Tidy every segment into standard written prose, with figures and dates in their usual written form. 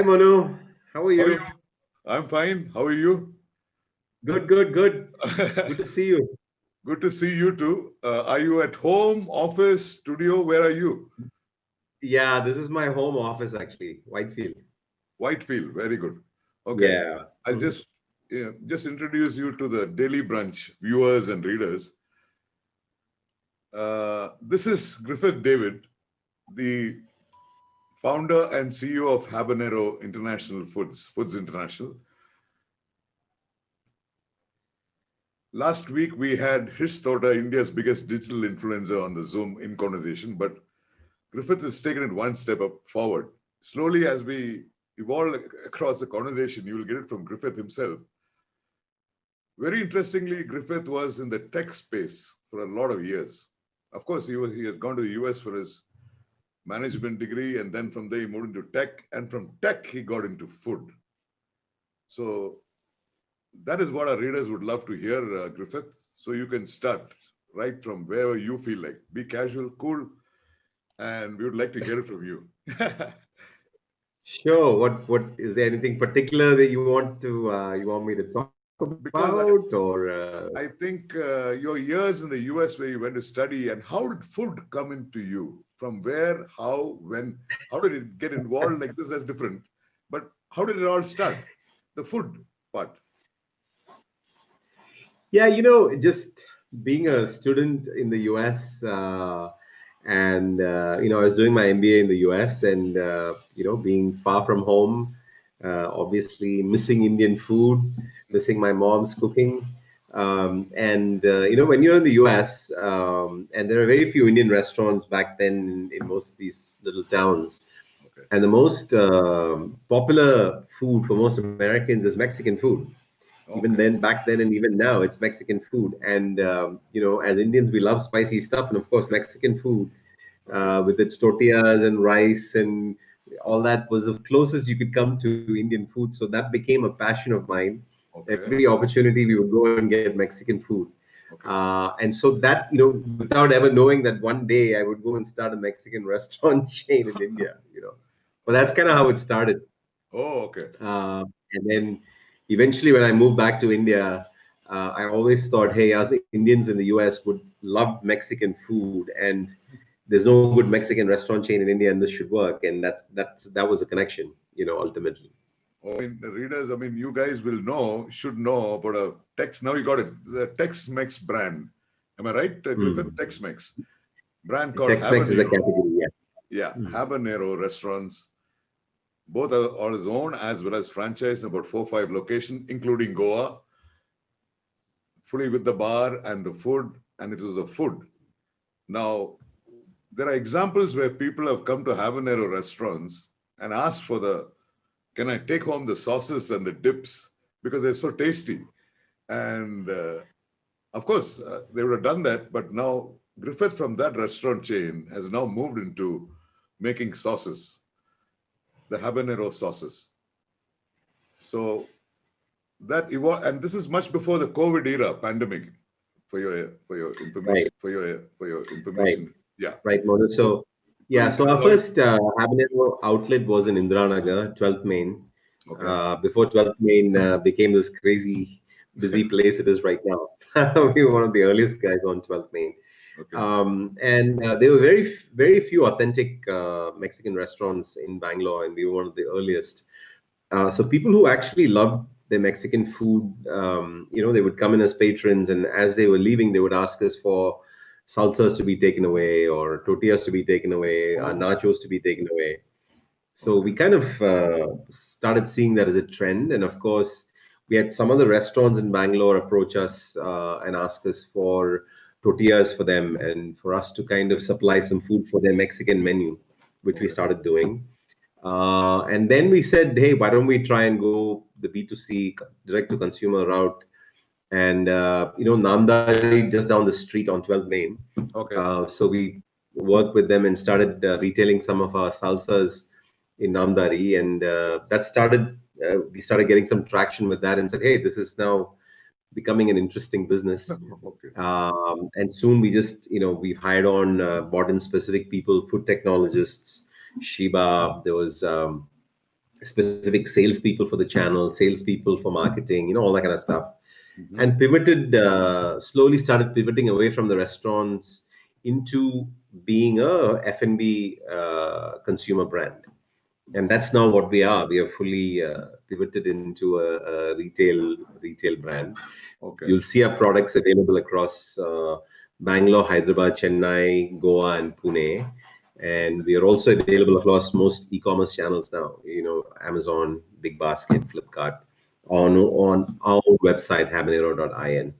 Monu. How are How are you? you? I'm fine. How are you? Good, good, good. Good to see you. Good to see you too. Are you at home, office, studio? Where are you? Yeah, this is my home office actually, Whitefield. Whitefield. Very good. Okay. Yeah. I'll just introduce you to the Daily Brunch viewers and readers. This is Griffith David, the founder and CEO of Habanero International Foods International. Last week, we had his daughter, India's biggest digital influencer, on the Zoom in conversation, but Griffith has taken it one step up forward. Slowly, as we evolve across the conversation, you will get it from Griffith himself. Very interestingly, Griffith was in the tech space for a lot of years. Of course, he had gone to the US for his management degree, and then from there he moved into tech, and from tech he got into food. So that is what our readers would love to hear, Griffith. So you can start right from wherever you feel like. Be casual, cool, and we would like to hear it from you. Sure. What is there anything particular that you want me to talk about, I think your years in the US where you went to study, and how did food come into you? From where, how, when? How did it get involved like this? That's different. But how did it all start? The food part. Yeah, just being a student in the US, and I was doing my MBA in the US, and being far from home, obviously missing Indian food, missing my mom's cooking. And when you're in the US, and there are very few Indian restaurants back then in most of these little towns. Okay. And the most popular food for most Americans is Mexican food. Even then, back then, and even now, it's Mexican food. And as Indians, we love spicy stuff, and of course, Mexican food with its tortillas and rice and all that was the closest you could come to Indian food. So that became a passion of mine. Okay. Every opportunity, we would go and get Mexican food. Okay. And so that, without ever knowing that one day I would go and start a Mexican restaurant chain in India, But that's kind of how it started. Oh, okay. And then eventually, when I moved back to India, I always thought, hey, us Indians in the US would love Mexican food, and there's no good Mexican restaurant chain in India, and this should work. And that was a connection, ultimately. Oh, the readers, you guys should know about a Tex. Now you got it, the Tex-Mex brand. Am I right, Griffith? Tex-Mex brand called Tex-Mex Habanero. is a category, yeah. Yeah, Habanero restaurants. Both are on his own as well as franchise in about 4 or 5 locations, including Goa. Fully with the bar and the food, and it was the food. Now, there are examples where people have come to Habanero restaurants and asked for can I take home the sauces and the dips because they're so tasty. And of course, they would have done that, but now Griffith from that restaurant chain has now moved into making sauces, the Habanero sauces. So that evolved, and this is much before the COVID era pandemic. For your information, Right. for your information, Right. yeah. Right, Monu. So our first Habanero outlet was in Indiranagar, 12th Main. Okay. Before 12th Main became this crazy busy place it is right now. We were one of the earliest guys on 12th Main. Okay. And there were very few authentic Mexican restaurants in Bangalore, and we were one of the earliest. So people who actually loved the Mexican food, they would come in as patrons, and as they were leaving, they would ask us for salsas to be taken away, or tortillas to be taken away, nachos to be taken away. So we kind of started seeing that as a trend. And of course, we had some of the restaurants in Bangalore approach us and ask us for tortillas for them, and for us to kind of supply some food for their Mexican menu, which we started doing. And then we said, hey, why don't we try and go the B2C, direct to consumer route? And Namdari, just down the street on 12th Main. Okay. So we worked with them and started retailing some of our salsas in Namdari, and that started. We started getting some traction with that, and said, hey, this is now becoming an interesting business. Okay. And soon we just, we hired on bought in specific people, food technologists, Shiba. There was specific salespeople for the channel, salespeople for marketing, all that kind of stuff. Mhm. And slowly started pivoting away from the restaurants into being a F&B consumer brand. And that's now what we are. We are fully pivoted into a retail brand. Okay. You'll see our products available across Bangalore, Hyderabad, Chennai, Goa, and Pune. And we are also available across most e-commerce channels now. Amazon, Big Basket, Flipkart, on our website habanero.in.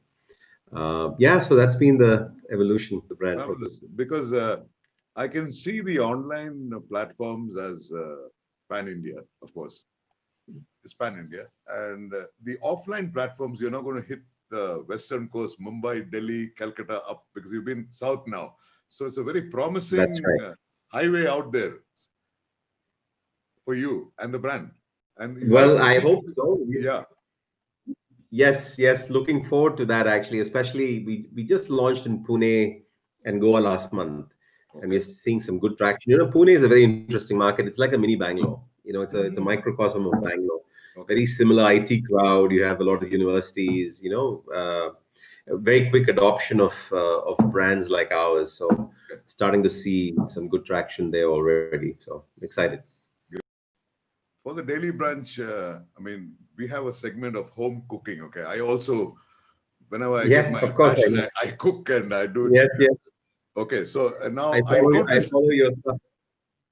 Yeah, so that's been the evolution of the brand. Fabulous. Because I can see the online platforms as pan-India, of course. It's pan-India. And the offline platforms, you're not going to hit the western coast, Mumbai, Delhi, Calcutta up, because you've been south now. So it's a very promising That's right. highway out there for you and the brand. And Well, I hope so. Yeah. Yes, looking forward to that actually. Especially we just launched in Pune and Goa last month, and we're seeing some good traction. Pune is a very interesting market. It's like a mini Bangalore. It's a microcosm of Bangalore. Okay. Very similar IT crowd. You have a lot of universities. A very quick adoption of brands like ours. So starting to see some good traction there already. So excited. For the Daily Brunch, we have a segment of home cooking. Okay, I also, whenever I get my of course, passion, I cook and I do. Yes. Okay, so now I follow your stuff.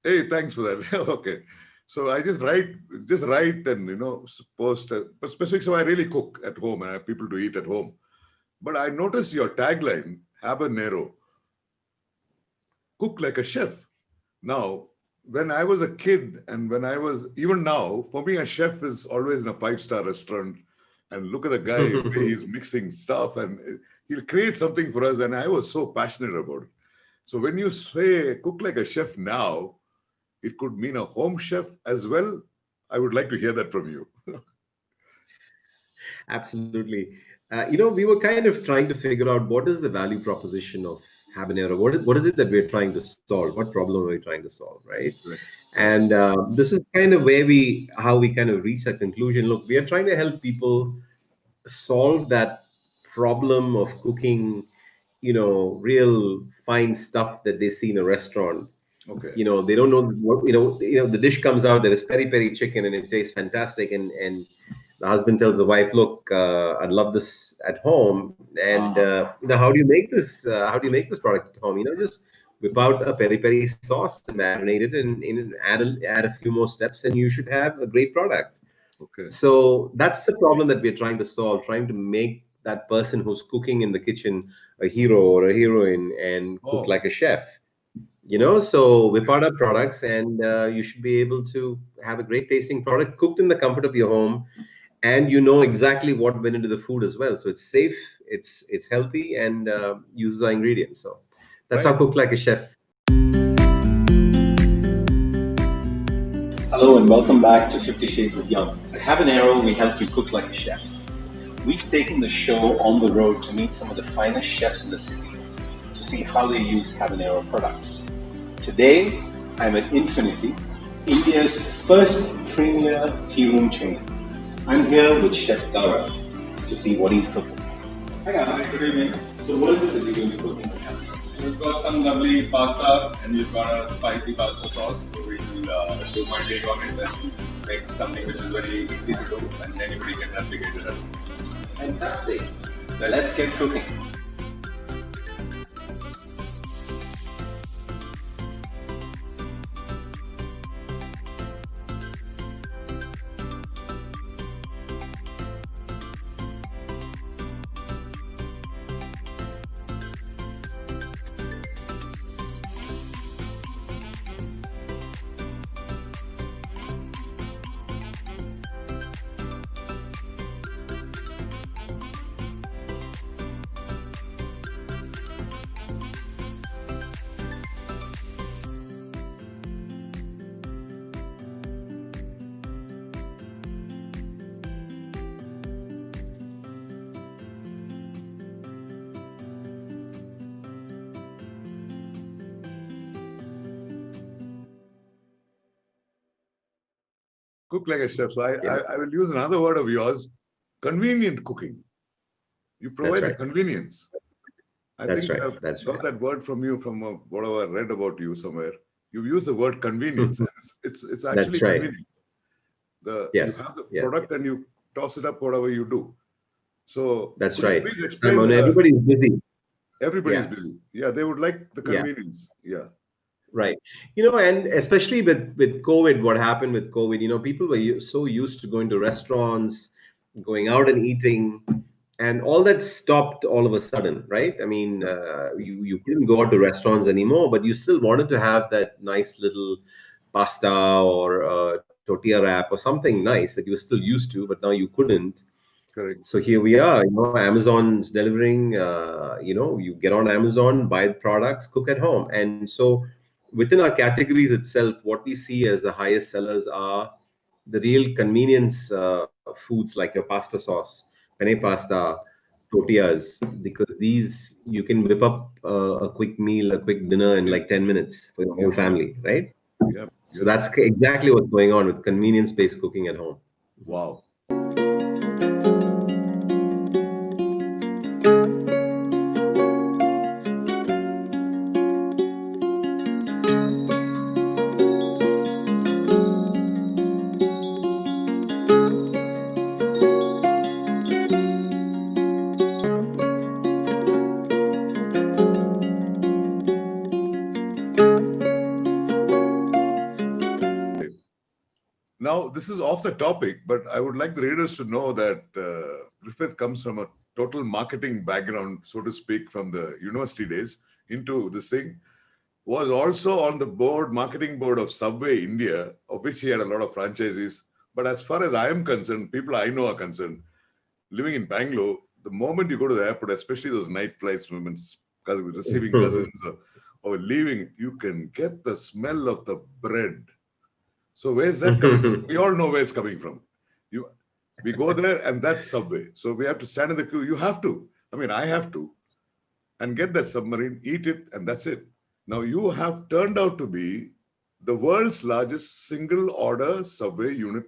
Hey, thanks for that. Okay, so I just write and post specific. So I really cook at home and I have people to eat at home. But I noticed your tagline, Habanero, cook like a chef. Now, when I was a kid and even now, for me, a chef is always in a 5-star restaurant and look at the guy, he's mixing stuff and he'll create something for us. And I was so passionate about it. So when you say cook like a chef now, it could mean a home chef as well. I would like to hear that from you. Absolutely. We were kind of trying to figure out what is the value proposition of Habanero. What is it that we're trying to solve? What problem are we trying to solve, right? And this is kind of how we kind of reach a conclusion. Look, we are trying to help people solve that problem of cooking, real fine stuff that they see in a restaurant. Okay. They don't know what, the dish comes out, there is peri-peri chicken and it tastes fantastic. And the husband tells the wife, look, I'd love this at home. And, how do you make this? How do you make this product at home? Just whip out a peri-peri sauce, marinate it, and add a few more steps, and you should have a great product. Okay. So that's the problem that we're trying to solve, trying to make that person who's cooking in the kitchen a hero or a heroine and cook like a chef. So whip out our products and you should be able to have a great tasting product cooked in the comfort of your home, and exactly what went into the food as well. So it's safe, it's healthy, and uses our ingredients. So that's how Cook Like a Chef. Hello and welcome back to 50 Shades of Young. At Habanero, we help you cook like a chef. We've taken the show on the road to meet some of the finest chefs in the city to see how they use Habanero products. Today, I'm at Infinity, India's first premier tea room chain. I'm here with Chef Gaurav to see what he's cooking. Hi guys, good evening. So what is it that you're going to be cooking with Habanero? We've got some lovely pasta and we've got a spicy pasta sauce. So we will do my take on it and make something which is very easy to do and anybody can replicate it. Fantastic. Let's get cooking. Cook like a chef. So Yeah. I will use another word of yours, convenient cooking. You provide the right. convenience. I That's think right. I've That's got right. that word from you from whatever I read about you somewhere. You use the word convenience. It's actually That's right. convenient. You Yes. have the Yeah. product and you toss it up whatever you do. So That's could you right. please And explain when everybody's busy. everybody's Yeah. busy. Yeah, they would like the Yeah. convenience. Yeah. Right. And especially with COVID, what happened with COVID, people were so used to going to restaurants, going out and eating, and all that stopped all of a sudden, right? I mean, you couldn't go out to restaurants anymore, but you still wanted to have that nice little pasta or tortilla wrap or something nice that you were still used to, but now you couldn't. Correct. So here we are, Amazon's delivering, you get on Amazon, buy the products, cook at home. And so within our categories itself, what we see as the highest sellers are the real convenience foods like your pasta sauce, penne pasta, tortillas, because these you can whip up a quick meal, a quick dinner in like 10 minutes for your whole family, right? Yep. So that's exactly what's going on with convenience-based cooking at home. Wow. Now, this is off the topic, but I would like the readers to know that Griffith comes from a total marketing background, so to speak, from the university days into this thing. Was also on the marketing board of Subway India, of which he had a lot of franchises. But as far as I am concerned, people I know are concerned, living in Bangalore, the moment you go to the airport, especially those night flights, receiving cousins or leaving, you can get the smell of the bread. So where's that coming from? We all know where it's coming from. We go there and that's Subway. So we have to stand in the queue. You have to. I mean, I have to. And get that submarine, eat it, and that's it. Now you have turned out to be the world's largest single order Subway unit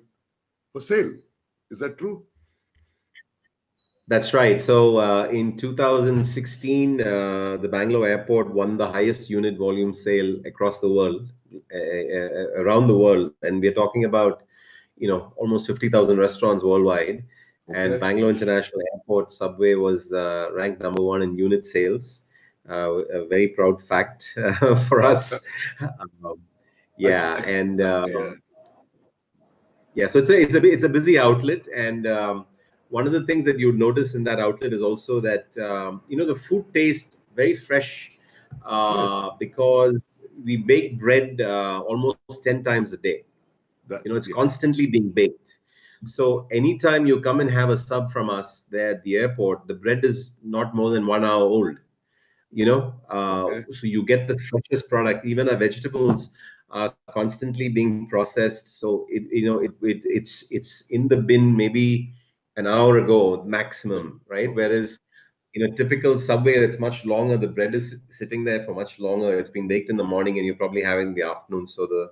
for sale. Is that true? That's right. So in 2016, the Bangalore Airport won the highest unit volume sale across the world, around the world. And we're talking about, almost 50,000 restaurants worldwide. Okay. And Bangalore International Airport Subway was ranked number one in unit sales. A very proud fact for us. Yeah. So it's a busy outlet, and one of the things that you notice in that outlet is also that the food tastes very fresh because we bake bread almost 10 times a day. It's constantly being baked. So anytime you come and have a sub from us there at the airport, the bread is not more than 1 hour old. So you get the freshest product. Even our vegetables are constantly being processed, so it's in the bin maybe an hour ago maximum, right? Whereas typical Subway, that's much longer. The bread is sitting there for much longer. It's been baked in the morning and you're probably having the afternoon. So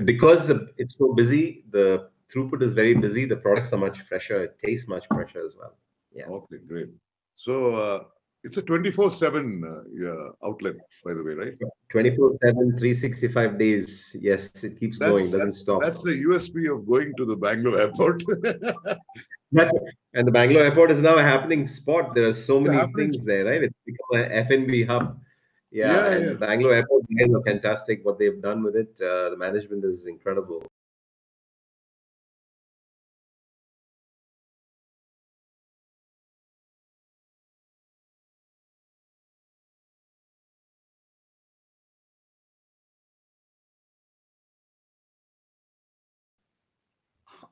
because it's so busy, the throughput is very busy, the products are much fresher, it tastes much fresher as well. Okay, great. So it's a 24/7 outlet, by the way, right? 24/7, 365 days. Yes, it keeps going, doesn't stop. That's the USP of going to the Bangalore airport. And the Bangalore airport is now a happening spot. There are so many things there, right? It's become an F&B hub. And the Bangalore airport guys are fantastic. What they've done with it, the management is incredible.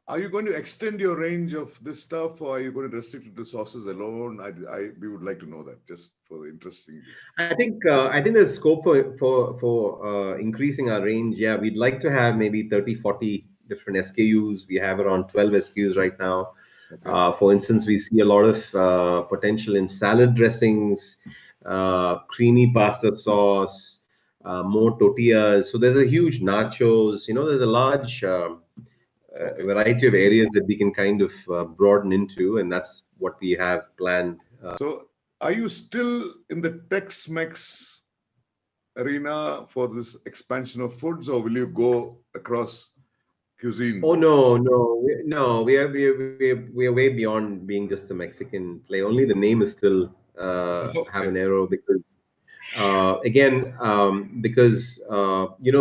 Are you going to extend your range of this stuff, or are you going to restrict it to sauces alone? We would like to know that, just for the interesting. I think there's scope for increasing our range. Yeah, we'd like to have maybe 30, 40 different SKUs. We have around 12 SKUs right now. For instance, we see a lot of potential in salad dressings, creamy pasta sauce, more tortillas. So there's a huge nachos. There's a large variety of areas that we can kind of broaden into, and that's what we have planned. So, are you still in the Tex-Mex arena for this expansion of foods, or will you go across cuisines? Oh no, we are way beyond being just a Mexican play. Only the name is still Habanero, because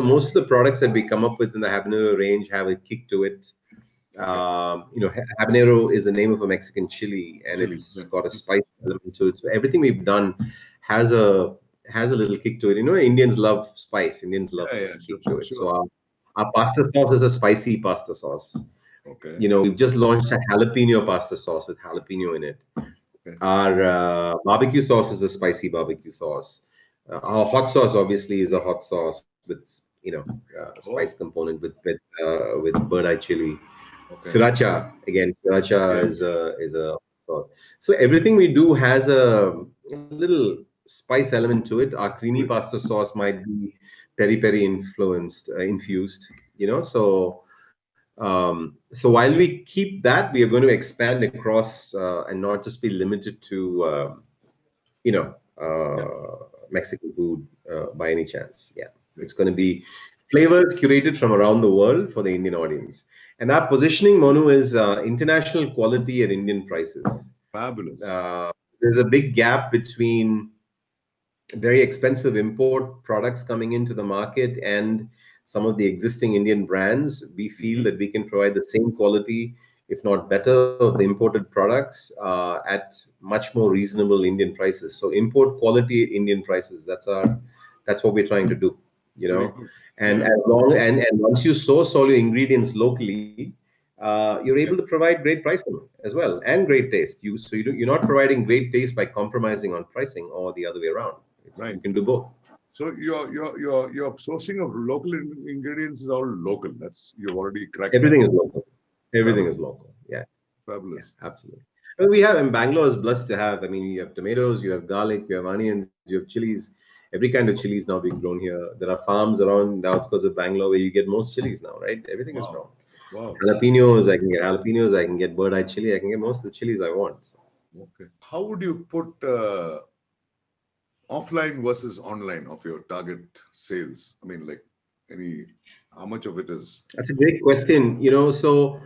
most of the products that we come up with in the Habanero range have a kick to it. Habanero is the name of a Mexican chili, and it's got a spice element to it. So everything we've done has a little kick to it. Indians love spice. Indians love kick to it. So our pasta sauce is a spicy pasta sauce. Okay. We've just launched a jalapeno pasta sauce with jalapeno in it. Okay. Our barbecue sauce is a spicy barbecue sauce. Our hot sauce obviously is a hot sauce with spice component with bird eye chili. Okay. Sriracha is a sauce. So everything we do has a little spice element to it. Our creamy pasta sauce might be peri peri infused. So while we keep that, we are going to expand across and not just be limited to Mexican food by any chance. Yeah, it's going to be flavors curated from around the world for the Indian audience. And our positioning, Monu, is international quality at Indian prices. Fabulous. There's a big gap between very expensive import products coming into the market and some of the existing Indian brands. We feel that we can provide the same quality, if not better, of the imported products at much more reasonable Indian prices. So import quality at Indian prices. That's what we're trying to do. And once you source all your ingredients locally, you're able to provide great pricing as well and great taste. You're not providing great taste by compromising on pricing or the other way around. You can do both. So your sourcing of local ingredients is all local. You've already cracked. Everything is local. Everything is local. Yeah. Fabulous. Yeah, absolutely. Well, we have, in Bangalore is blessed to have. You have tomatoes, you have garlic, you have onions, you have chilies. Every kind of chilies now being grown here. There are farms around the outskirts of Bangalore where you get most chilies now, right? Everything is grown. Wow. Jalapenos, I can get jalapenos. I can get bird eye chili. I can get most of the chilies I want. So. Okay. How would you put offline versus online of your target sales? How much of it is? That's a great question. So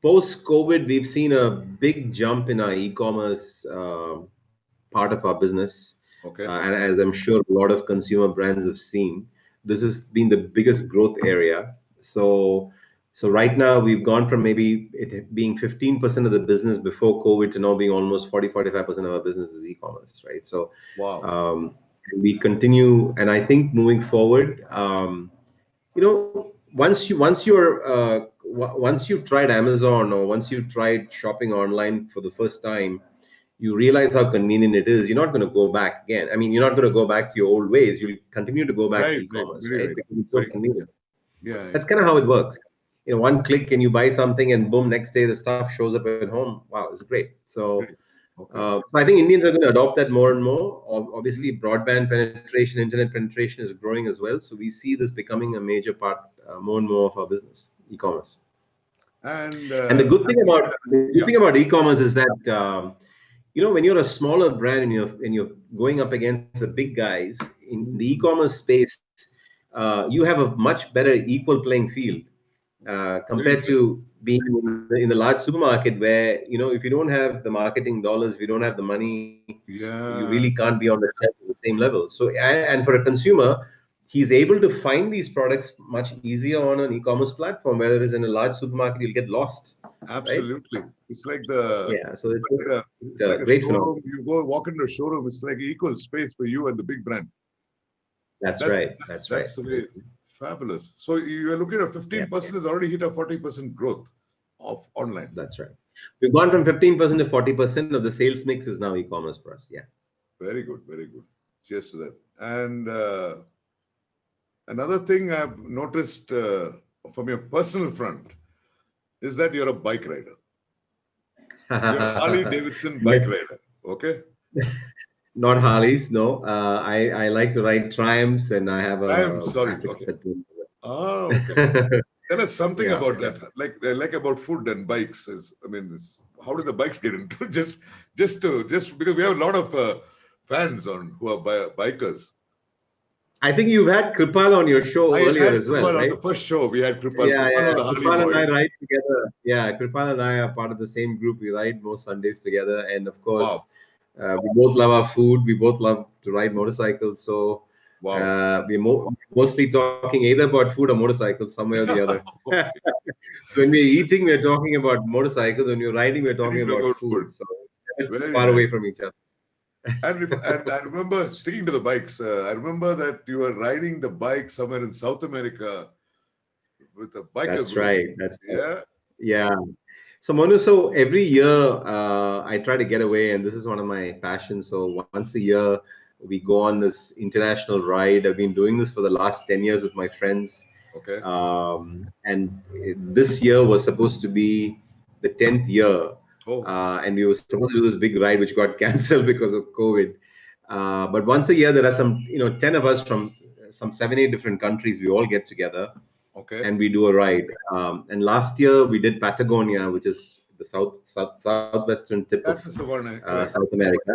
post-COVID, we've seen a big jump in our e-commerce part of our business. Okay. And as I'm sure a lot of consumer brands have seen, this has been the biggest growth area. So right now we've gone from maybe it being 15% of the business before COVID to now being almost 40-45% of our business is e-commerce, right? So wow. We continue, and I think moving forward, once you've tried Amazon or once you've tried shopping online for the first time, you realize how convenient it is. You're not going to go back again. You're not going to go back to your old ways. You'll continue to go back to e-commerce, right? Because it's so convenient. Yeah. That's kind of how it works. One click and you buy something, and boom, next day the stuff shows up at home. Wow, it's great. So I think Indians are going to adopt that more and more. Obviously, broadband penetration, internet penetration is growing as well. So we see this becoming a major part, more and more of our business, e-commerce. And the good thing about e-commerce is that when you're a smaller brand and you're going up against the big guys in the e-commerce space, you have a much better equal playing field compared to being in the large supermarket where, if you don't have the marketing dollars, if you don't have the money, you really can't be on the shelf at the same level. So, and for a consumer, he's able to find these products much easier on an e-commerce platform, whereas in a large supermarket, you'll get lost. Absolutely. Right? It's like so it's like a great phenomenon. You go walk into a showroom, it's like equal space for you and the big brand. That's right. That's right. Fabulous. So you are looking at 15% has already hit a 40% growth of online. That's right. We've gone from 15% to 40% of the sales mix is now e-commerce for us. Yeah. Very good. Very good. Cheers to that. And another thing I've noticed from your personal front is that you're a bike rider. You're a Harley Davidson bike rider. Okay. Not Harleys, no. I like to ride Triumphs, and I have a. Triumph, sorry. Okay. Oh, okay. Tell us something Yeah, about yeah. that, like about food and bikes. How do the bikes get into just because we have a lot of fans who are bikers. I think you've had Kripal on your show I earlier had as well, Kripal on right? the first show. We had Kripal. Yeah, Kripal yeah. was a Harley Kripal and I boy. ride together. Yeah, Kripal and I are part of the same group. We ride most Sundays together, and of course, Wow, we both love our food. We both love to ride motorcycles. So wow. we're mostly talking either about food or motorcycles, some way or the other. Okay. So when we're eating, we're talking about motorcycles. When we're riding, we're I talking need to about about food. food. So we're not too Very far nice. away from each other. And I remember sticking to the bikes. I remember that you were riding the bike somewhere in South America with a biker That's group. right. That's right. Yeah. Yeah. So Monu, so every year I try to get away, and this is one of my passions. So once a year we go on this international ride. I've been doing this for the last 10 years with my friends. Okay. And this year was supposed to be the 10th year. Oh, And we were supposed to do this big ride, which got cancelled because of COVID. But once a year, there are some, 10 of us from some 7, 8 different countries. We all get together okay. and we do a ride. And last year we did Patagonia, which is the southwestern tip That of is the one. Correct. South America.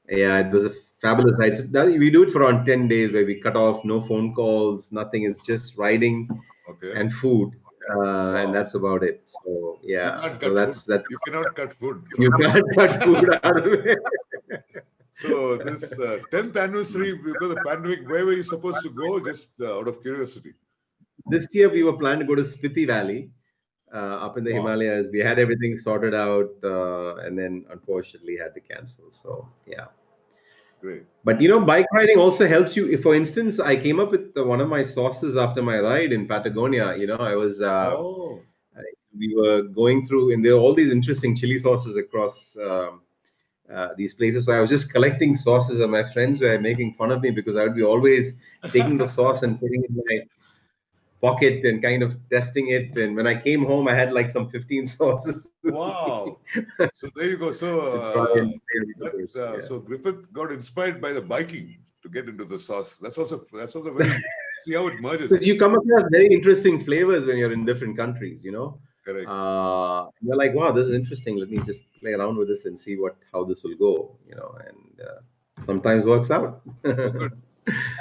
Yeah, it was a fabulous ride. So we do it for around 10 days where we cut off no phone calls, nothing. It's just riding Okay. and food. And Wow. that's about it. So You yeah, can't so cut food. that's You cannot cut food. you can't cut food out of it. So this 10th anniversary, because of the pandemic, where were you supposed to go? Just out of curiosity. This year we were planning to go to Spiti Valley, up in the Wow. Himalayas. We had everything sorted out, and then unfortunately had to cancel. So yeah. Great. But bike riding also helps you. If, for instance, I came up with one of my sauces after my ride in Patagonia. I was Oh, we were going through, and there are all these interesting chili sauces across these places. So I was just collecting sauces, and my friends were making fun of me because I would be always taking the sauce and putting it in my pocket and kind of testing it. And when I came home, I had like some 15 sauces with me wow. So there you go. to try So, and play with it. Yeah. so Griffith got inspired by the biking to get into the sauce. That's also very, see how it merges. Because you come across very interesting flavors when you're in different countries, Correct. You're like, wow, this is interesting. Let me just play around with this and see how this will go, and sometimes works out. Good.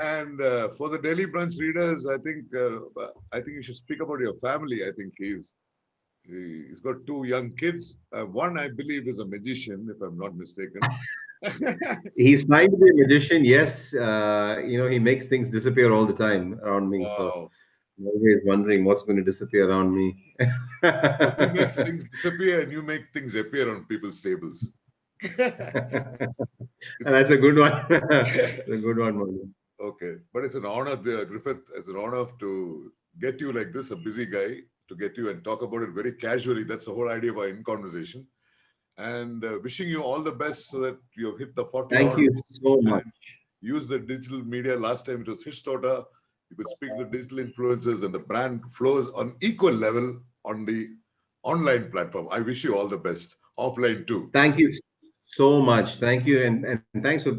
And for the Daily Brunch readers, I think you should speak about your family. I think he's got 2 young kids. One, I believe, is a magician, if I'm not mistaken. He's trying to be a magician. Yes. He makes things disappear all the time around me. So Wow. I'm always wondering what's going to disappear around me. He makes things disappear and you make things appear on people's tables. That's a good one. That's a good one, Monu. Okay. But it's an honor, Griffith, it's an honor to get you like this, a busy guy, to get you and talk about it very casually. That's the whole idea of our in-conversation. And wishing you all the best so that you've hit the 40 Thank hours. you so much. Use the digital media. Last time it was Hishtota. You could speak to digital influencers and the brand flows on equal level on the online platform. I wish you all the best. Offline too. Thank you so much. Thank you. And thanks for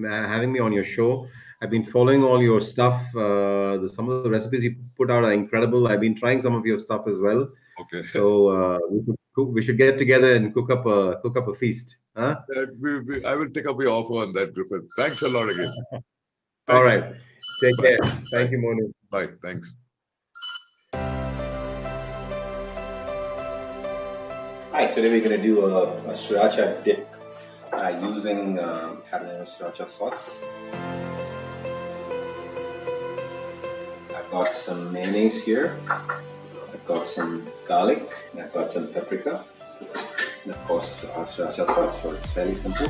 having me on your show. I've been following all your stuff. Some of the recipes you put out are incredible. I've been trying some of your stuff as well. Okay. So we should get together and cook up a feast. Huh? I will take up your offer on that, Griffith. Thanks a lot again. All right. Take care. Bye. Thank you, Monu. Bye. Thanks. Hi, today we're going to do a sriracha dip using habanero sriracha sauce. I've got some mayonnaise here. I've got some garlic. I've got some paprika. And of course, our sriracha sauce. So it's fairly simple.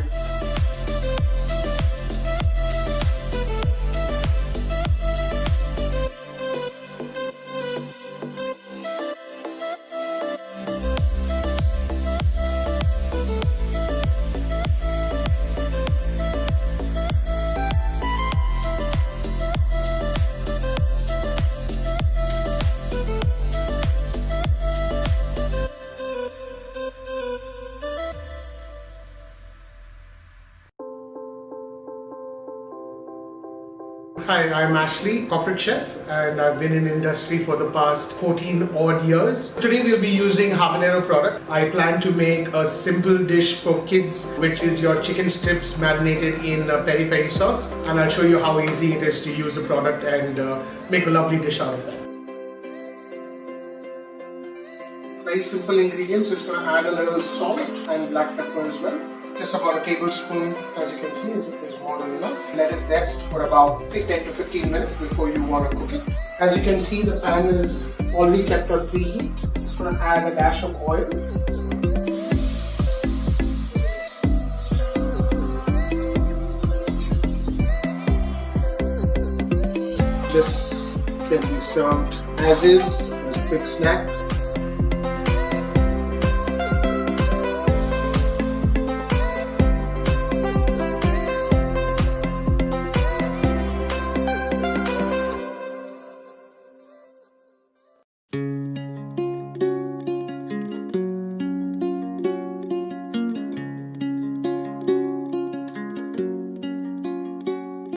Hi, I'm Ashley, corporate chef, and I've been in industry for the past 14 odd years. Today we'll be using habanero product. I plan to make a simple dish for kids, which is your chicken strips marinated in peri peri sauce. And I'll show you how easy it is to use the product and make a lovely dish out of that. Very simple ingredients. Just going to add a little salt and black pepper as well. Just about a tablespoon, as you can see, is more than enough. Let it rest for about, say, 10 to 15 minutes before you want to cook it. As you can see, the pan is already kept on preheat. Just going to add a dash of oil. This can be served as is, as a quick snack.